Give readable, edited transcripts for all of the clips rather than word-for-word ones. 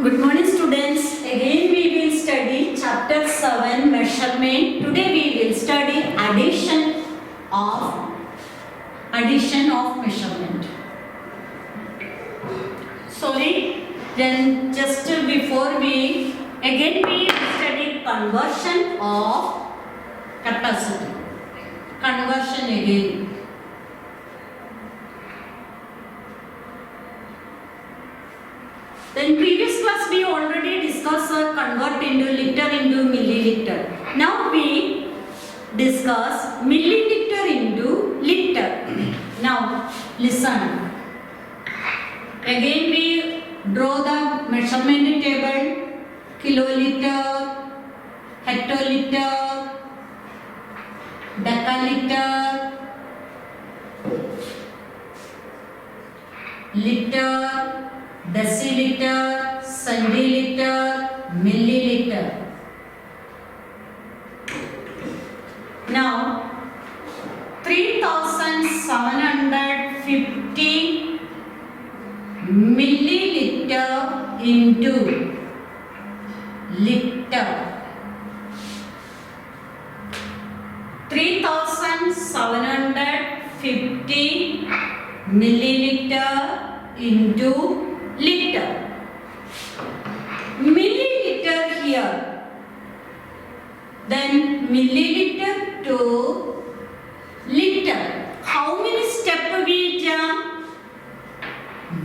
Good morning students. Again we will study chapter 7 measurement. Today we will study addition of measurement. Sorry, then just before we will study conversion of capacity. Conversion again. Then previous class we already discussed convert into liter into milliliter. Now we discuss milliliter into liter. Now listen. Again we draw the measurement table. Kiloliter, hectoliter, decaliter, liter, deciliter, centiliter, milliliter. Now 3750 milliliter into liter. 3750 milliliter into liter. Milliliter here. Then milliliter to liter. How many steps we jump?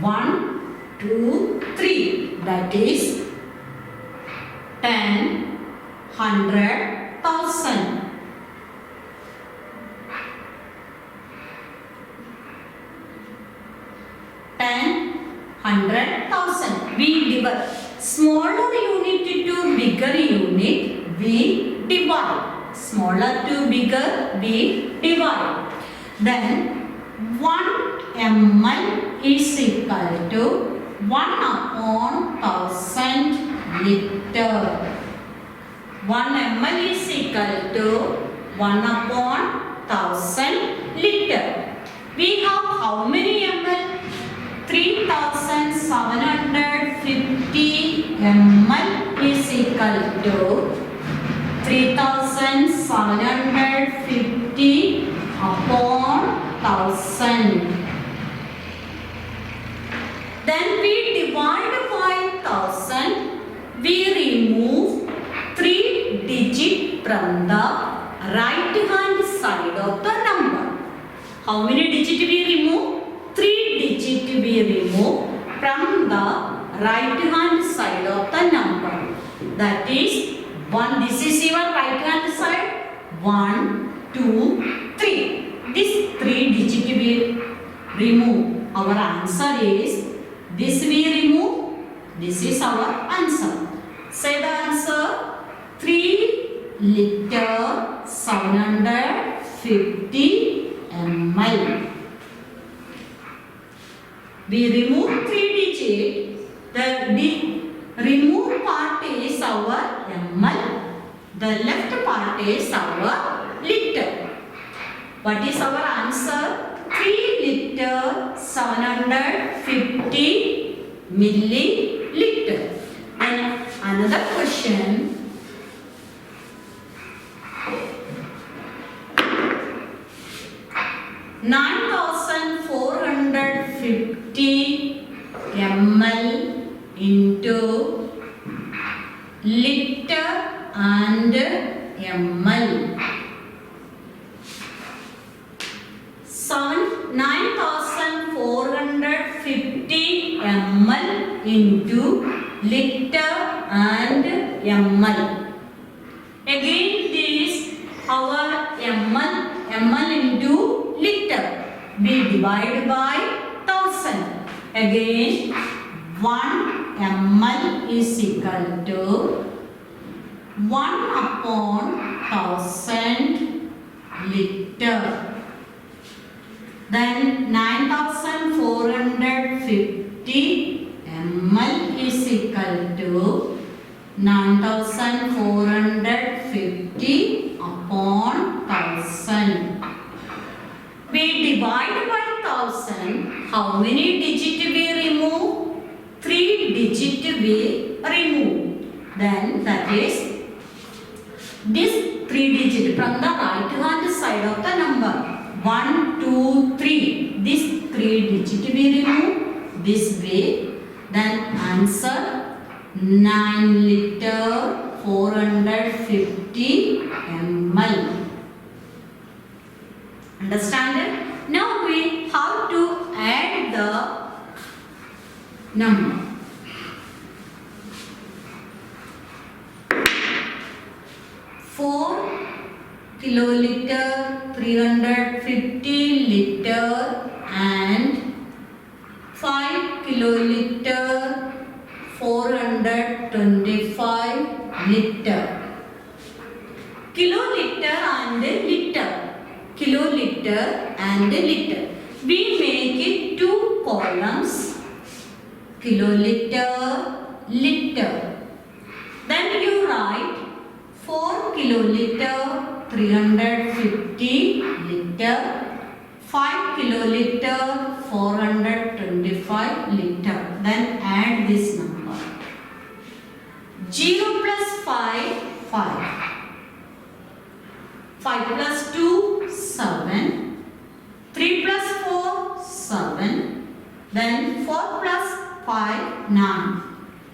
1, 2, 3. That is 10, 100, 1000. 100,000. We divide smaller unit to bigger unit. We divide smaller to bigger. We divide. Then 1 ml is equal to 1/1000 liter. 1 ml is equal to 1/1000 liter. We have how many ml? 3750 ml is equal to 3750 upon 1000. Then we divide by 1000. We remove 3 digits from the right hand side of the number. How many digits we remove? 3 digits we remove from the right hand side of the number. That is 1. This is your right hand side. 1, 2, 3. This 3 digits we remove. Our answer is this we remove. This is our answer. Say the answer. 3 liter 750 ml. We remove 3 digits. The remove part is our ml. The left part is our liter. What is our answer? 3 liter 750 milliliter. And another question. $9,450 ml into liter and ml. 9,450 ml into liter and ml. Again this our ml into liter. We divide by 1000. Again 1 ml is equal to 1/1000 liter. Then 9,450 ml is equal to 9,450 upon 1000. We divide by 1000. How many digits we remove? 3 3 digit we remove. Then that is this 3 digit from the right hand side of the number. 1, 2, 3. This 3 digit we remove this way. Then answer 9 liter 450 ml. Understand? Now we have to add the number. 4 kiloliter 350 liter and 5 kiloliter 425 liter. Kiloliter and liter. Kiloliter and liter. We make it 2 columns. Kiloliter, liter. Then you write 4 kiloliter 350 liter, 5 kiloliter 425 liter. Then add this number. 0 plus 5, 5. 5 plus 2, 7. 3 plus 4, 7. Then 4 plus 5, 9.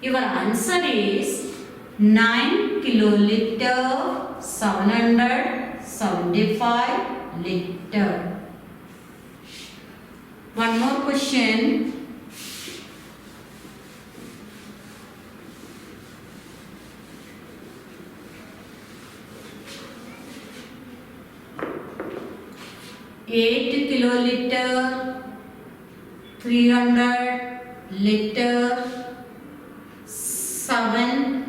Your answer is 9 kiloliter 775 liter. One more question. Eight kiloliter 300 liter 7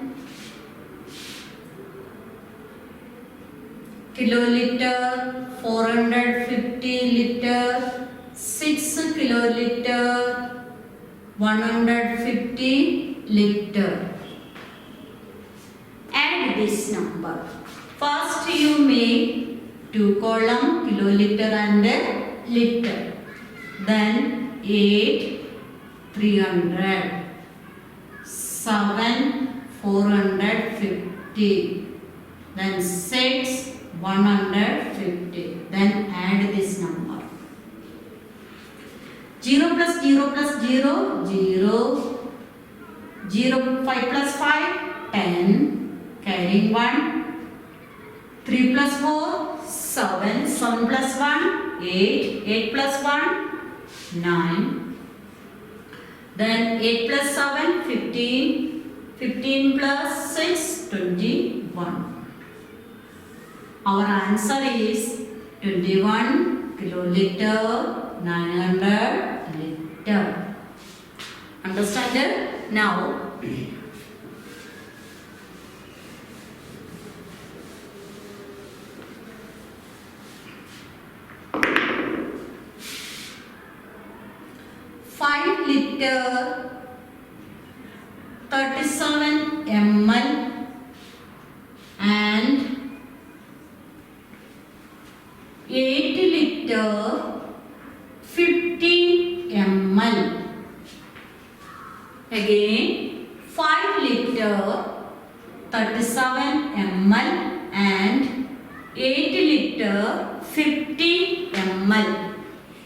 kiloliter 450 liter 6 kiloliter 150 liter. Add this number. First you make 2 column kiloliter and liter. Then 8 300 7 450. Then 6 150. Then add this number. 0 plus 0 plus 0, 0. 0, 5 plus 5, 10. Carrying 1. 3 plus 4, 7. 7 plus 1, 8. 8 plus 1, 9. Then 8 plus 7, 15. 15 plus 6, 21. Our answer is 21 kiloliter 900 liter. Understand it? Now, liter 37 ml and 8 liter 50 ml. Again 5 liter 37 ml and 8 liter 50 ml.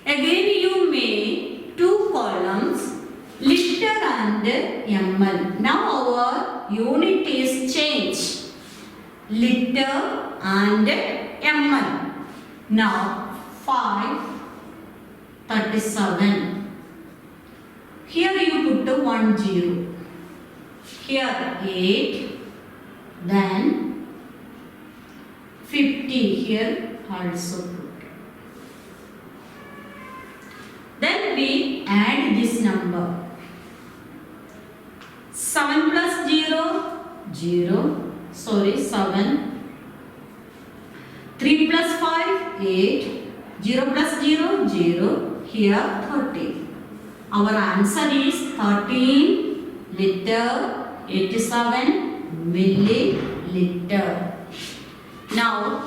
Again you make 2 columns, liter and ml. Now our unit is changed, liter and ml. Now 5 37. Here you put the 1 0. Here 8. Then 50 here also put. Then we add this number. 7 plus 0, 0. Sorry, 7. 3 plus 5, 8. 0 plus 0, 0. Here 30. Our answer is 13 liter 87 milliliter. Now,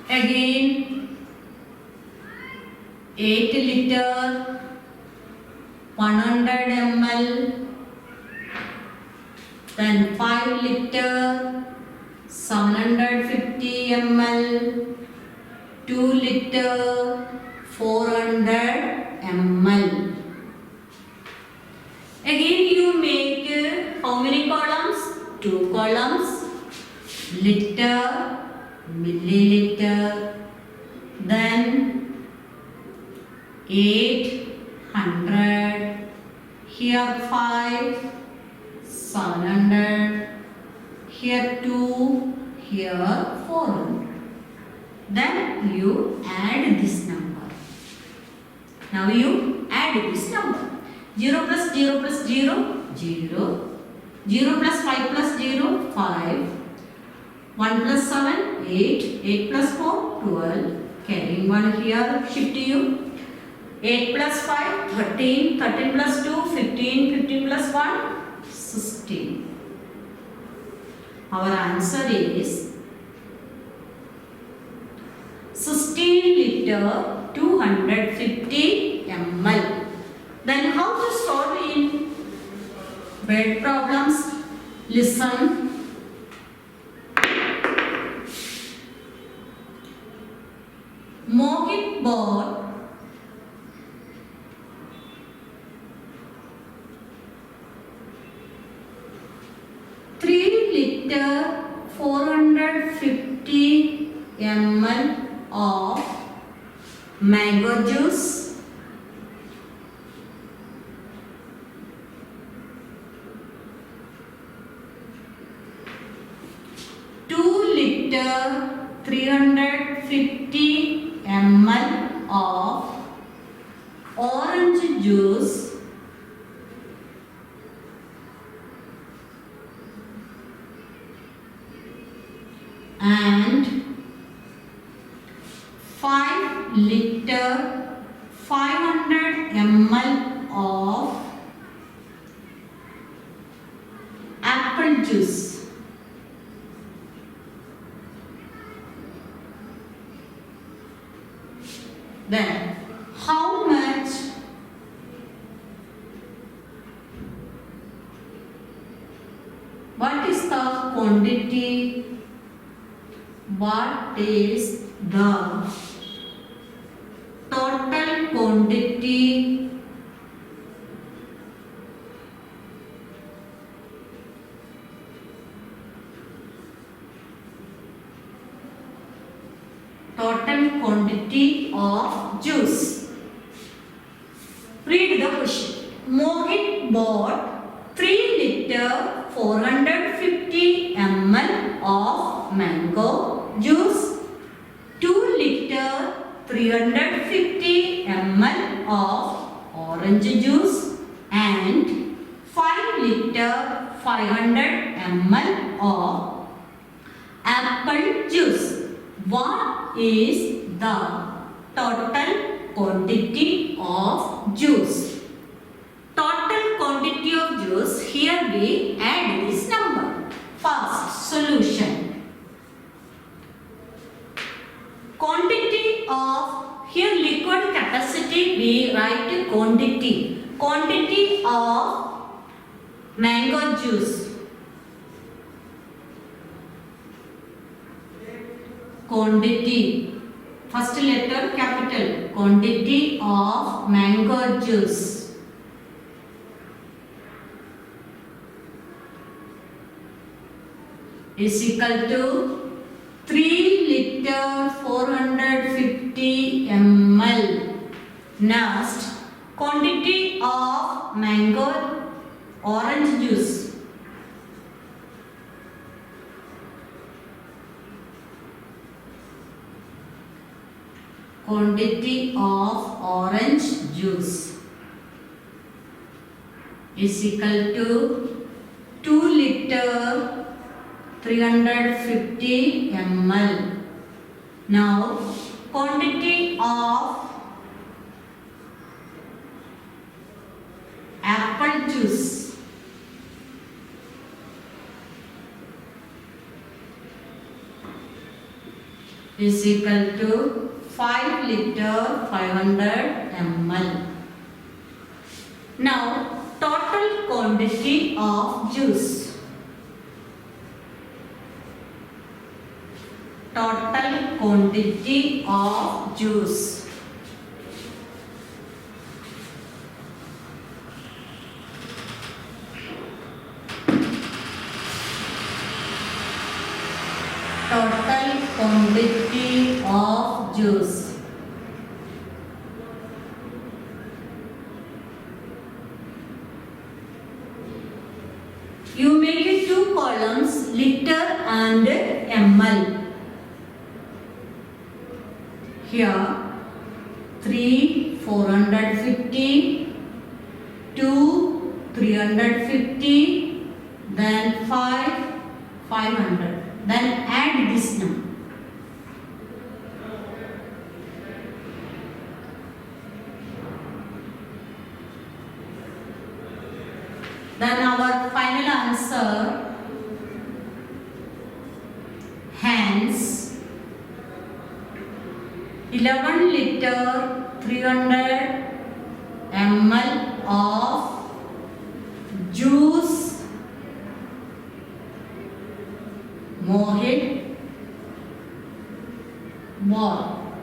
Again 8 liter 100 ml, then 5 liter 750 ml, 2 liter 400 ml. Again you make how many columns? 2 columns. Liter, milliliter, then 800, here 5, 700, here 2, here 400. Then you add this number. Now you add this number. 0 plus 0 plus 0, 0. 0 plus 5 plus 0, 5. 1 plus 7, 8. 8 plus 4, 12. Carrying 1 here, shift you. 8 plus 5, 13. 13 plus 2, 15. 15 plus 1, 16. Our answer is 16 liter 250 ml. Then how to solve in bread problems? Listen. Mohit bought 3 liter 450 ml of mango juice, liter 350 ml of orange juice, and 5 liter 500 ml of apple juice. Then how much what is the quantity? What is the total quantity? Total quantity of juice. Read the question. Mohit bought 3 liter 450 ml of mango juice, 2 liter 350 ml of orange juice, and 5 liter 500 ml of apple juice. What is the total quantity of juice? Total quantity of juice, here we add this number. First solution. Quantity of, here liquid capacity we write quantity. Quantity of mango juice. Quantity, first letter capital, quantity of mango juice is equal to 3 liter 450 ml. Next, quantity of mango orange juice. Quantity of orange juice is equal to 2 liter 350 ml. Now quantity of apple juice is equal to 5 liter 500 ml. Now total quantity of juice. Total quantity of juice. Total quantity of juice. You make it two columns, liter and ml. Here 3 450, 2 350, then 5 500. Then add this number. Then our final answer, hence 11 liter 300 ml of juice Mohit ball.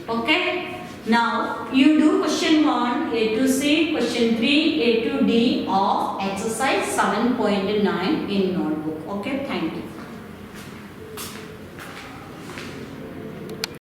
Okay. Now you do question 1 A to C, question 3 A to D of exercise 7.9 in notebook. Okay. Thank you.